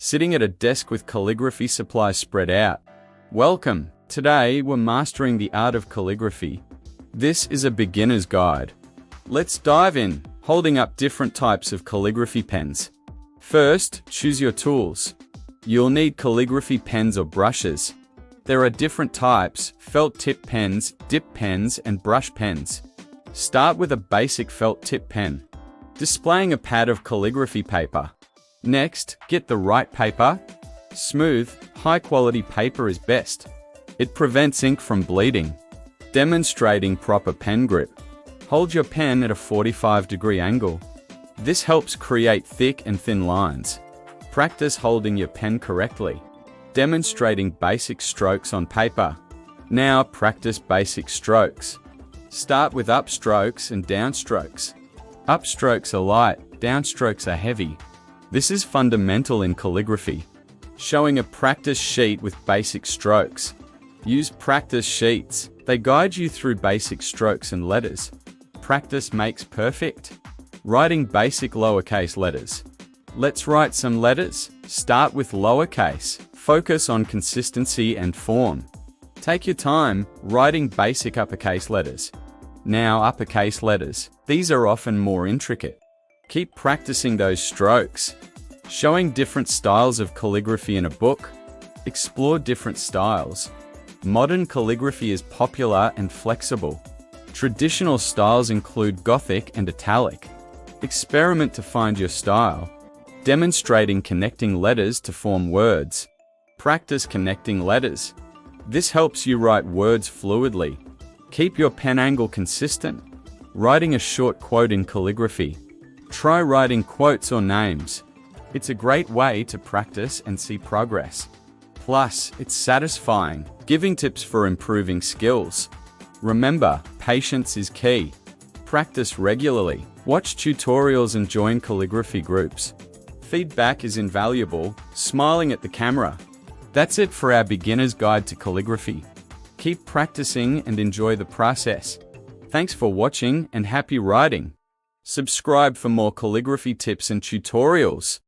sitting at a desk with calligraphy supplies spread out. Welcome! Today we're mastering the art of calligraphy. This is a beginner's guide. Let's dive in, holding up different types of calligraphy pens. First, choose your tools. You'll need calligraphy pens or brushes. There are different types: felt tip pens, dip pens, and brush pens. Start with a basic felt tip pen, displaying a pad of calligraphy paper. Next, get the right paper. Smooth, high-quality paper is best. It prevents ink from bleeding. Demonstrating proper pen grip. Hold your pen at a 45-degree angle. This helps create thick and thin lines. Practice holding your pen correctly. Demonstrating basic strokes on paper. Now practice basic strokes. Start with upstrokes and downstrokes. Upstrokes are light, downstrokes are heavy. This is fundamental in calligraphy. Showing a practice sheet with basic strokes. Use practice sheets. They guide you through basic strokes and letters. Practice makes perfect. Writing basic lowercase letters. Let's write some letters. Start with lowercase. Focus on consistency and form. Take your time writing basic uppercase letters. Now uppercase letters. These are often more intricate. Keep practicing those strokes. Showing different styles of calligraphy in a book. Explore different styles. Modern calligraphy is popular and flexible. Traditional styles include Gothic and Italic. Experiment to find your style. Demonstrating connecting letters to form words. Practice connecting letters. This helps you write words fluidly. Keep your pen angle consistent. Writing a short quote in calligraphy. Try writing quotes or names. It's a great way to practice and see progress. Plus, it's satisfying, giving tips for improving skills. Remember, patience is key. Practice regularly. Watch tutorials and join calligraphy groups. Feedback is invaluable. Smiling at the camera. That's it for our beginner's guide to calligraphy. Keep practicing and enjoy the process. Thanks for watching and happy writing. Subscribe for more calligraphy tips and tutorials.